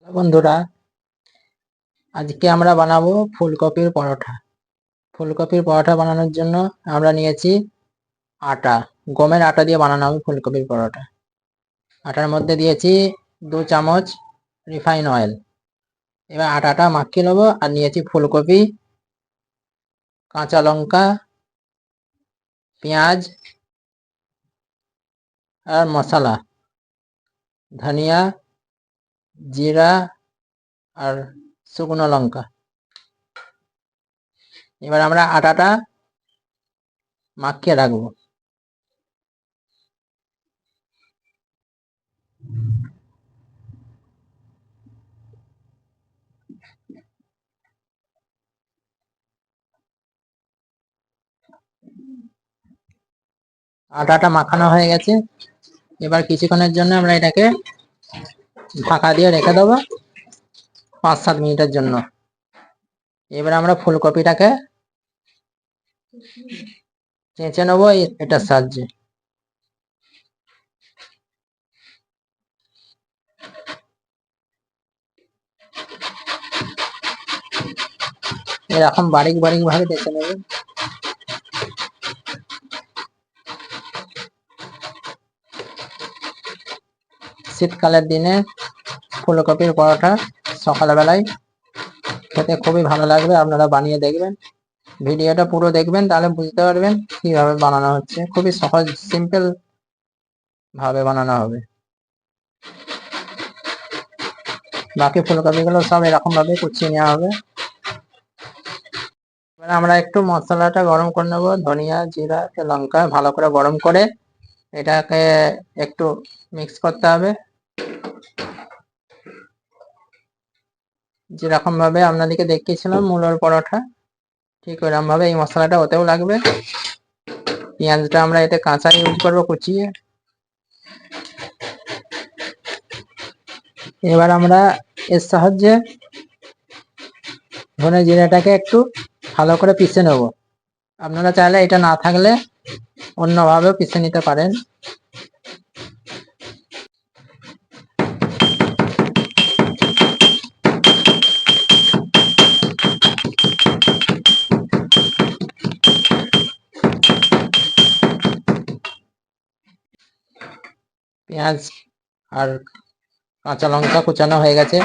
বন্ধুরা, আজকে আমরা বানাবো ফুলকপির পরোটা। ফুলকপির পরোটা বানানোর জন্য আমরা নিয়েছি আটা। গমের আটা দিয়ে বানানো হবে ফুলকপির পরোটা। আটার মধ্যে দিয়েছি 2 চামচ রিফাইন অয়েল। এবার আটাটা মাখিয়ে নেবো। আর নিয়েছি ফুলকপি, কাঁচা লঙ্কা, পেঁয়াজ আর মশলা, ধনিয়া, জিরা আর শুকনো লঙ্কা। এবার আমরা আটাটা মাখিয়ে রাখবো। আটাটা মাখানো হয়ে গেছে। এবার কিছুক্ষণের জন্য আমরা এটাকে ঢাকা দিয়ে রেখে দেবো 5-7 মিনিটের জন্য। এবার আমরা ফুলকপিটাকে চেঁচে নেবো এটার সাহায্যে। এরকম বারিক বারিক ভাবে চেঁচে নেবে। শীতকালের দিনে ফুলকপির পরোটা সকালবেলায় খেতে খুবই ভালো লাগবে। আপনারা বানিয়ে দেখবেন, ভিডিওটা পুরো দেখবেন, তাহলে বুঝতে পারবেন কিভাবে বানানো হচ্ছে। খুবই সহজ, সিম্পল ভাবে বানানো হবে। বাকি ফুলকপিগুলো সব এরকম ভাবে কুচিয়ে নেওয়া হবে। এবার আমরা একটু মশলাটা গরম করে নেবো। ধনিয়া, জিরা, লঙ্কা ভালো করে গরম করে এটাকে একটু মিক্স করতে হবে। যেরকম ভাবে আপনাদেরকে দেখিয়েছিলাম মূলোর পরোটা, ঠিক ওরকম ভাবে এই মশলাটা ওতেও লাগবে। পেঁয়াজটা আমরা এতে কাঁচা ইউজ করবো, কুচিয়ে। এবার আমরা এর সাহায্যে ধনে জিরাটাকে একটু ভালো করে পিষে নেব। আপনারা চাইলে এটা না থাকলে অন্যভাবেও পিষে নিতে পারেন। পেঁয়াজ আর কাঁচা লঙ্কা কুচানো হয়ে গেছে,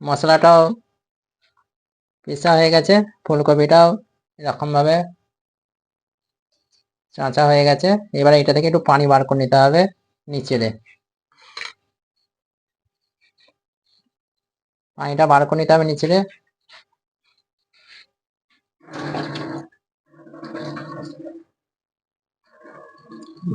মশলাটাও পিষা হয়ে গেছে, ফুলকপিটাও এরকম ভাবে চাঁচা হয়ে গেছে। এবারে এটা থেকে একটু পানি বার করে নিতে হবে নিচেরে। পানিটা বার করে নিতে হবে নিচেরে।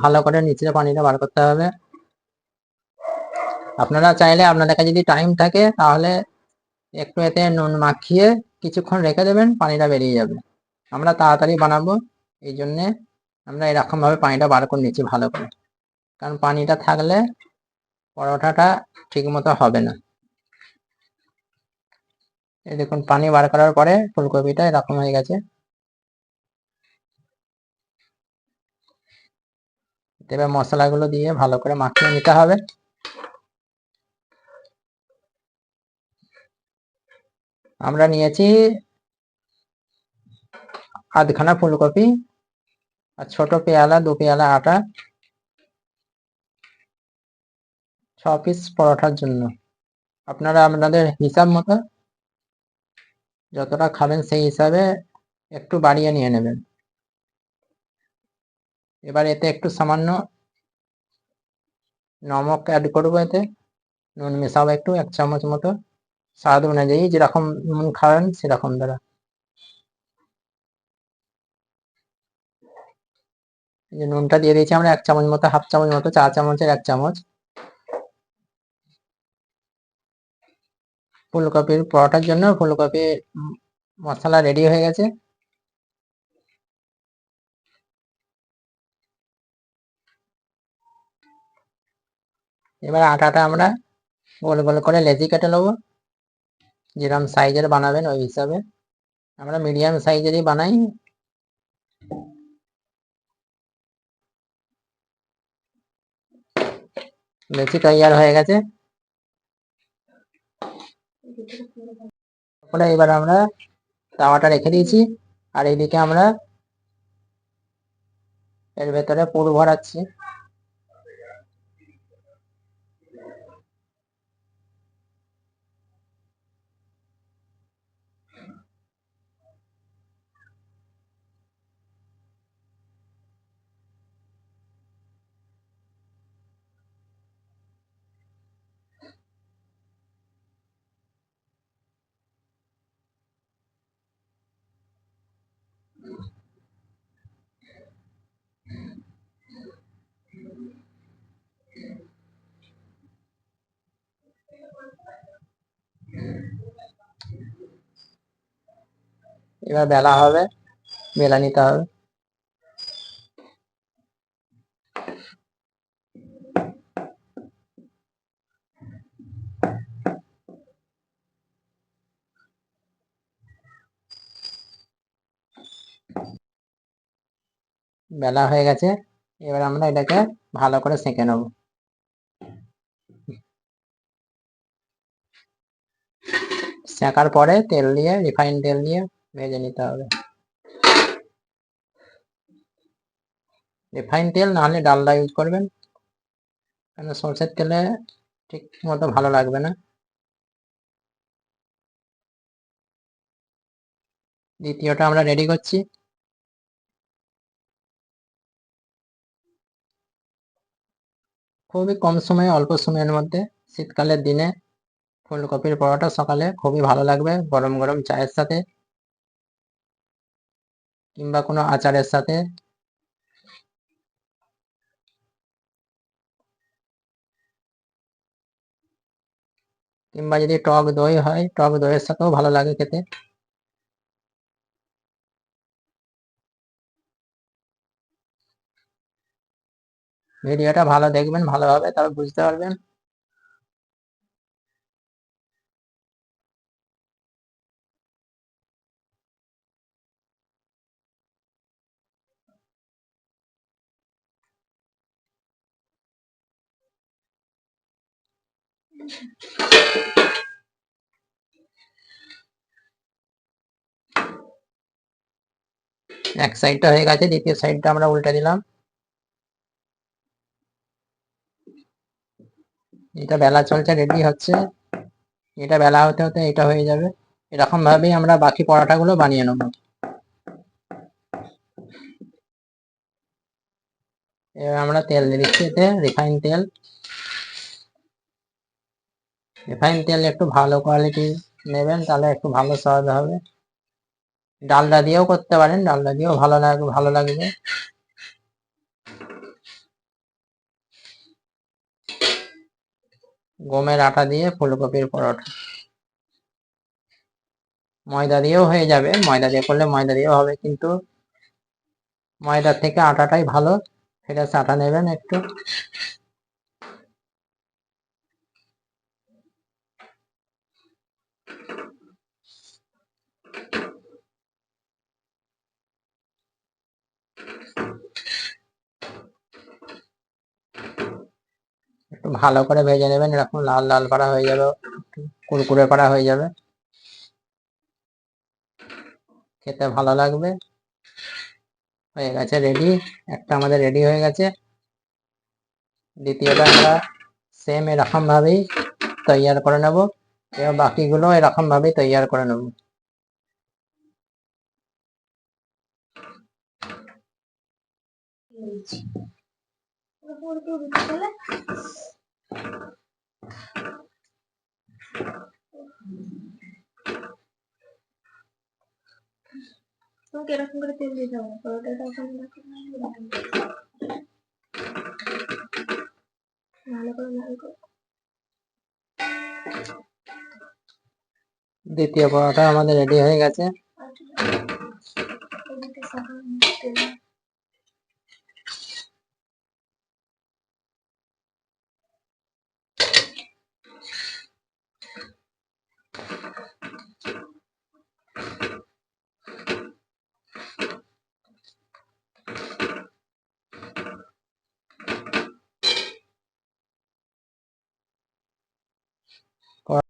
ভালো করে নিচেরে পানিটা বার করতে হবে। আপনারা চাইলে, আপনাদের কাছে যদি টাইম থাকে, তাহলে একটু এতে নুন মাখিয়ে কিছুক্ষণ রেখে দেবেন, পানিটা বেরিয়ে যাবে। আমরা তাড়াতাড়ি বানাবো, এই জন্যে আমরা এরকম ভাবে পানিটা বার করে নিচ্ছি ভালো করে। কারণ পানিটা থাকলে পরোটাটা ঠিক মতো হবে না। এই দেখুন, পানি বার করার পরে ফুলকপিটা এরকম হয়ে গেছে। এবার মশলাগুলো দিয়ে ভালো করে মাখিয়ে নিতে হবে। আমরা নিয়েছি আধখানা ফুলকপি আর ছোট পেয়ালা 2 পেয়ালা আটা, 6 পিস পরোটার জন্য। আপনারা আপনাদের হিসাব মতো যতটা খাবেন সেই হিসাবে একটু বাড়িয়ে নিয়ে নেবেন। এবার এতে একটু সামান্য নমক অ্যাড করবো। এতে নুন মেশাবো একটু, 1 চামচ মতো, স্বাদ অনুযায়ী, যেরকম নুন খাবেন সেরকম দ্বারা। যে নুনটা দিয়ে দিয়েছি আমরা 1 চামচ মতো, হাফ চামচ মতো, 4 চামচের 1 চামচ। ফুলকপির পরোটার জন্য ফুলকপি মশলা রেডি হয়ে গেছে। এবার আটাটা আমরা গোল গোল করে লেচি কেটে নেবো। যেরকম সাইজের বানাবেন ওই হিসাবে, আমরা মিডিয়াম সাইজেরই বানাই। লেচি তৈরি হয়ে গেছে। তারপরে এবার আমরা তাওয়াটা রেখে দিয়েছি, আর এইদিকে আমরা এর ভেতরে পুর ভরাচ্ছি। এবার বেলা হবে, বেলা নিতে হবে। বেলা হয়ে গেছে, এবার আমরা এটাকে ভালো করে সেঁকে নেব। সেঁকার পরে তেল দিয়ে, রিফাইন তেল দিয়ে ভেজে নিতে হবে। রিফাইন তেল না হলে ডালডা ইউজ করবেন, কেন সরষের তেলে ঠিক মতো ভালো লাগবে না। দ্বিতীয়টা আমরা রেডি করছি। খুবই কম সময়ে, অল্প সময়ের মধ্যে শীতকালের দিনে ফুলকপির পরোটা সকালে খুবই ভালো লাগবে, গরম গরম চায়ের সাথে কিংবা কোনো আচারের সাথে। কিংবা যদি টক দই হয়, টক দইয়ের সাথেও ভালো লাগে খেতে। ভিডিওটা ভালো দেখবেন, ভালোভাবে, তবে বুঝতে পারবেন। এক সাইডটা হয়ে গেছে, দ্বিতীয় সাইডটা আমরা উল্টে দিলাম। এটা বেলা চলছে, রেডি হচ্ছে। এটা বেলা হতে হতে এটা হয়ে যাবে। এরকম ভাবেই আমরা বাকি পরোটাগুলো বানিয়ে নেব। এবার আমরা তেল দিয়ে দিচ্ছি, এতে রিফাইন তেল। রিফাইন তেল একটু ভালো কোয়ালিটি নেবেন, তাহলে একটু ভালো স্বাদ হবে। ডালডা দিয়েও করতে পারেন, ডালডা দিয়েও ভালো লাগবে। গমের আটা দিয়ে ফুলকপির পরোটা। ময়দা দিয়েও হয়ে যাবে, ময়দা দিয়ে করলে ময়দা দিয়েও হবে, কিন্তু ময়দার থেকে আটাটাই ভালো। ফ্রেশ আটা নেবেন একটু। একটু ভালো করে ভেজে নেবেন, এরকম লাল লাল করা হয়ে যাবে, কুরকুরে করা হয়ে যাবে, খেতে ভালো লাগবে। হয়ে গেছে রেডি, একটা আমাদের রেডি হয়ে গেছে। দ্বিতীয়টা আমরা সেম এরকম ভাবেই তৈয়ার করে নেব, এবং বাকিগুলো এরকম ভাবেই তৈয়ার করে নেব। তোমাকে এরকম করে তেল দিতে হবে, পরোটাটা ওখানে ভালো করে লাল করে। দ্বিতীয় পরোটা আমাদের রেডি হয়ে গেছে।